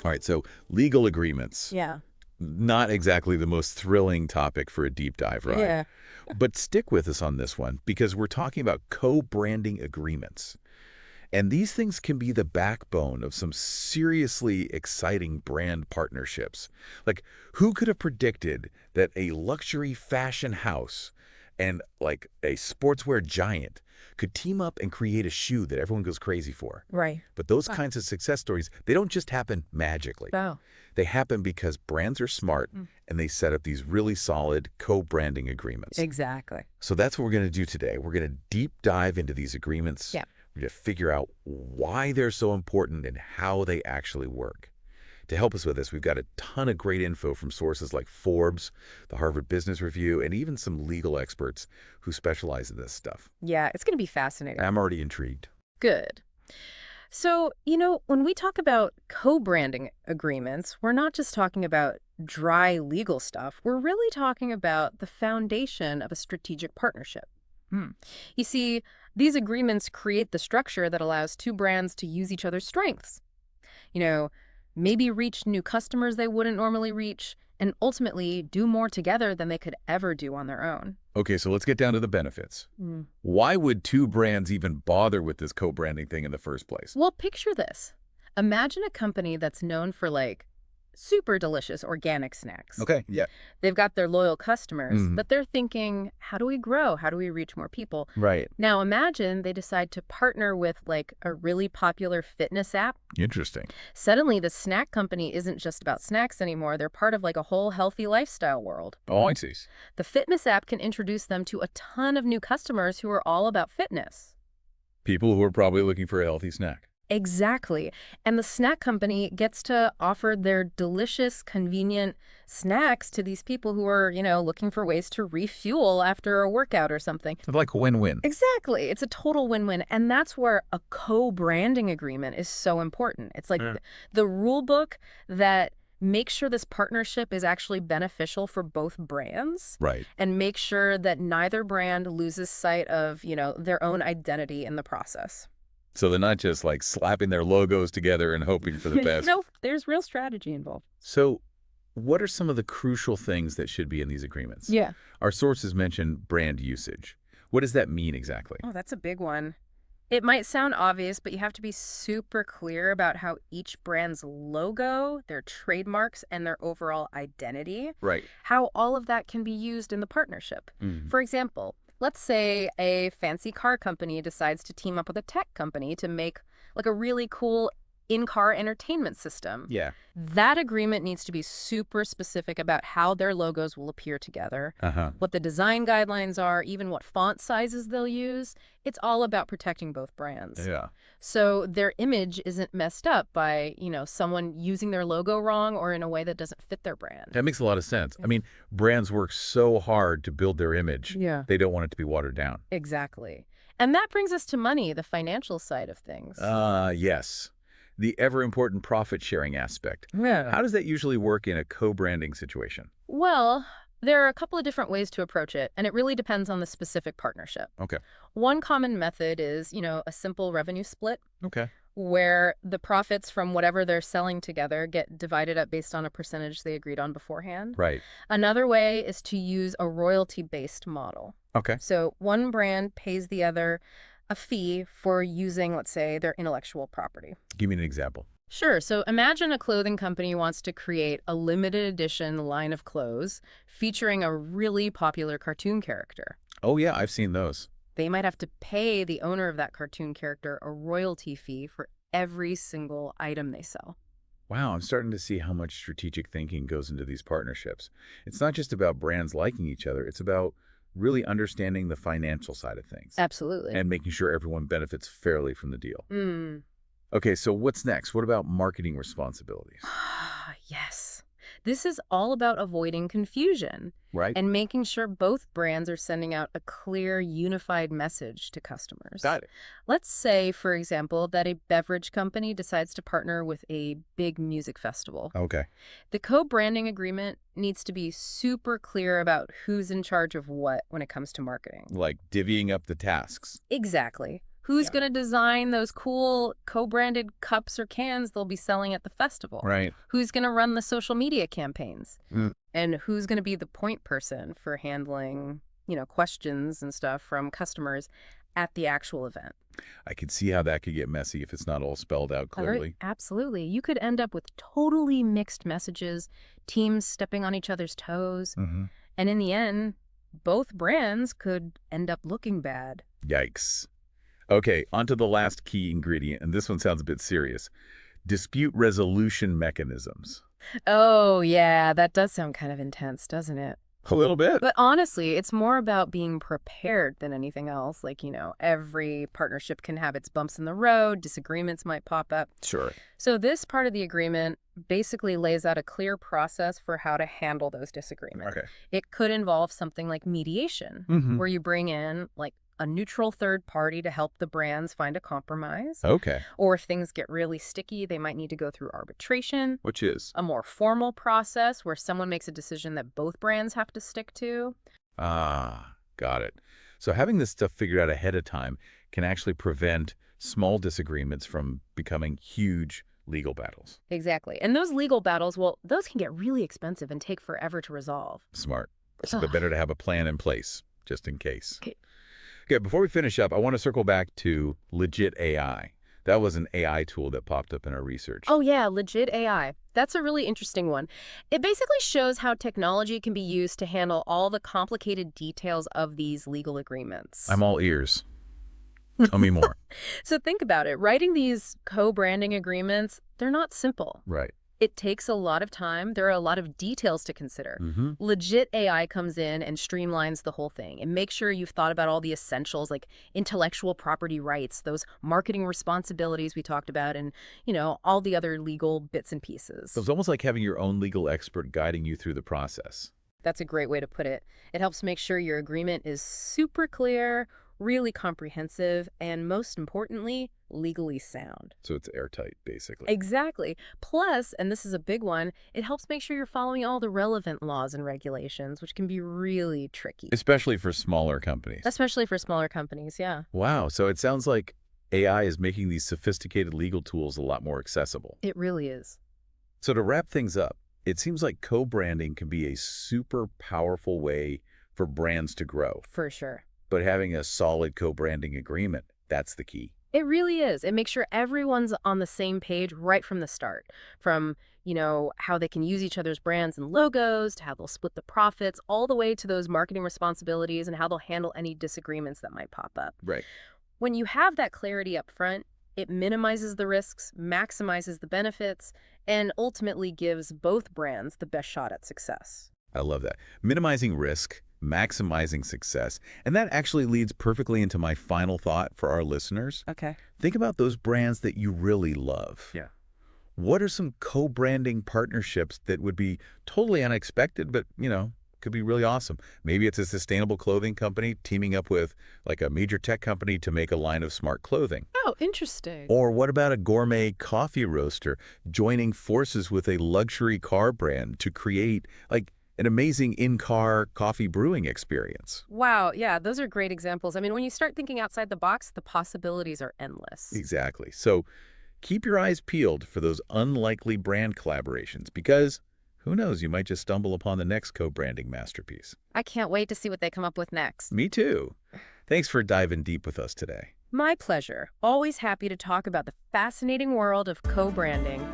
All right, so legal agreements. Yeah. Not exactly the most thrilling topic for a deep dive, right? Yeah. But stick with us on this one because we're talking about co-branding agreements. And these things can be the backbone of some seriously exciting brand partnerships. Like, who could have predicted that a luxury fashion house and like a sportswear giant could team up and create a shoe that everyone goes crazy for? Right. But those kinds of success stories, they don't just happen magically. Oh. They happen because brands are smart and they set up these really solid co-branding agreements. Exactly. So that's what we're going to do today. We're going to deep dive into these agreements. Yeah. We're going to figure out why they're so important and how they actually work. To help us with this, we've got a ton of great info from sources like Forbes, the Harvard Business Review, and even some legal experts who specialize in this stuff. Yeah, it's going to be fascinating. I'm already intrigued. Good. So, when we talk about co-branding agreements, we're not just talking about dry legal stuff. We're really talking about the foundation of a strategic partnership. You see, these agreements create the structure that allows two brands to use each other's strengths. Maybe reach new customers they wouldn't normally reach, and ultimately do more together than they could ever do on their own. Okay, so let's get down to the benefits. Why would two brands even bother with this co-branding thing in the first place? Well, picture this. Imagine a company that's known for super delicious organic snacks. Okay, yeah. They've got their loyal customers, but they're thinking, how do we grow? How do we reach more people? Right. Now imagine they decide to partner with a really popular fitness app. Interesting. Suddenly the snack company isn't just about snacks anymore. They're part of a whole healthy lifestyle world. Oh, I see. The fitness app can introduce them to a ton of new customers who are all about fitness. People who are probably looking for a healthy snack. Exactly. And the snack company gets to offer their delicious, convenient snacks to these people who are, looking for ways to refuel after a workout or something. It's like a win-win. Exactly. It's a total win-win. And that's where a co-branding agreement is so important. It's like the rule book that makes sure this partnership is actually beneficial for both brands. Right. And make sure that neither brand loses sight of, their own identity in the process. So they're not just slapping their logos together and hoping for the best. No, there's real strategy involved. So what are some of the crucial things that should be in these agreements? Yeah. Our sources mention brand usage. What does that mean exactly? Oh, that's a big one. It might sound obvious, but you have to be super clear about how each brand's logo, their trademarks, and their overall identity, Right. how all of that can be used in the partnership. For example, let's say a fancy car company decides to team up with a tech company to make a really cool in-car entertainment system. Yeah. That agreement needs to be super specific about how their logos will appear together, what the design guidelines are, even what font sizes they'll use. It's all about protecting both brands. Yeah. So their image isn't messed up by, someone using their logo wrong or in a way that doesn't fit their brand. That makes a lot of sense. I mean, brands work so hard to build their image. Yeah. They don't want it to be watered down. Exactly. And that brings us to money, the financial side of things. Yes. The ever-important profit-sharing aspect. Yeah. How does that usually work in a co-branding situation? Well, there are a couple of different ways to approach it, and it really depends on the specific partnership. Okay. One common method is, a simple revenue split, Okay. where the profits from whatever they're selling together get divided up based on a percentage they agreed on beforehand. Right. Another way is to use a royalty-based model. Okay. So one brand pays the other a fee for using, let's say, their intellectual property. Give me an example. Sure. So imagine a clothing company wants to create a limited edition line of clothes featuring a really popular cartoon character. Oh, yeah, I've seen those. They might have to pay the owner of that cartoon character a royalty fee for every single item they sell. Wow, I'm starting to see how much strategic thinking goes into these partnerships. It's not just about brands liking each other. It's about really understanding the financial side of things. Absolutely. And making sure everyone benefits fairly from the deal. Okay, so what's next? What about marketing responsibilities? Yes. This is all about avoiding confusion. Right? And making sure both brands are sending out a clear, unified message to customers. Got it. Let's say, for example, that a beverage company decides to partner with a big music festival. Okay. The co-branding agreement needs to be super clear about who's in charge of what when it comes to marketing. Like divvying up the tasks. Exactly. Who's Yeah. going to design those cool co-branded cups or cans they'll be selling at the festival? Right. Who's going to run the social media campaigns? Mm. And who's going to be the point person for handling, questions and stuff from customers at the actual event? I can see how that could get messy if it's not all spelled out clearly. Absolutely. You could end up with totally mixed messages, teams stepping on each other's toes, Mm-hmm. and in the end, both brands could end up looking bad. Yikes. Okay, on to the last key ingredient, and this one sounds a bit serious. Dispute resolution mechanisms. Oh, yeah, that does sound kind of intense, doesn't it? A little bit. But honestly, it's more about being prepared than anything else. Like, every partnership can have its bumps in the road, disagreements might pop up. Sure. So this part of the agreement basically lays out a clear process for how to handle those disagreements. Okay. It could involve something like mediation, Mm-hmm. where you bring in like a neutral third party to help the brands find a compromise. Okay. Or if things get really sticky, they might need to go through arbitration, Which is? a more formal process where someone makes a decision that both brands have to stick to. Ah, got it. So having this stuff figured out ahead of time can actually prevent small disagreements from becoming huge legal battles. Exactly. And those legal battles, well, those can get really expensive and take forever to resolve. Smart. So Ugh. but better to have a plan in place, just in case. Okay. Okay, before we finish up, I want to circle back to Legitt AI. That was an AI tool that popped up in our research. Oh, yeah, Legitt AI. That's a really interesting one. It basically shows how technology can be used to handle all the complicated details of these legal agreements. I'm all ears. Tell me more. So think about it. Writing these co-branding agreements, they're not simple. Right. It takes a lot of time. There are a lot of details to consider. Mm-hmm. Legitt AI comes in and streamlines the whole thing and makes sure you've thought about all the essentials like intellectual property rights, those marketing responsibilities we talked about, and, all the other legal bits and pieces. So it's almost like having your own legal expert guiding you through the process. That's a great way to put it. It helps make sure your agreement is super clear, really comprehensive, and most importantly, legally sound. So it's airtight, basically. Exactly. Plus, and this is a big one, it helps make sure you're following all the relevant laws and regulations, which can be really tricky. Especially for smaller companies. Especially for smaller companies, yeah. Wow. So it sounds like AI is making these sophisticated legal tools a lot more accessible. It really is. So to wrap things up, it seems like co-branding can be a super powerful way for brands to grow. For sure. But having a solid co-branding agreement, that's the key. It really is. It makes sure everyone's on the same page right from the start. From, how they can use each other's brands and logos, to how they'll split the profits, all the way to those marketing responsibilities and how they'll handle any disagreements that might pop up. Right. When you have that clarity up front, it minimizes the risks, maximizes the benefits, and ultimately gives both brands the best shot at success. I love that. Minimizing risk, maximizing success. And that actually leads perfectly into my final thought for our listeners. Okay. Think about those brands that you really love. Yeah. What are some co-branding partnerships that would be totally unexpected, but, could be really awesome? Maybe it's a sustainable clothing company teaming up with like a major tech company to make a line of smart clothing. Oh, interesting. Or what about a gourmet coffee roaster joining forces with a luxury car brand to create like an amazing in-car coffee brewing experience? Wow, yeah, those are great examples. I mean, when you start thinking outside the box, the possibilities are endless. Exactly. So keep your eyes peeled for those unlikely brand collaborations because who knows, you might just stumble upon the next co-branding masterpiece. I can't wait to see what they come up with next. Me too. Thanks for diving deep with us today. My pleasure. Always happy to talk about the fascinating world of co-branding.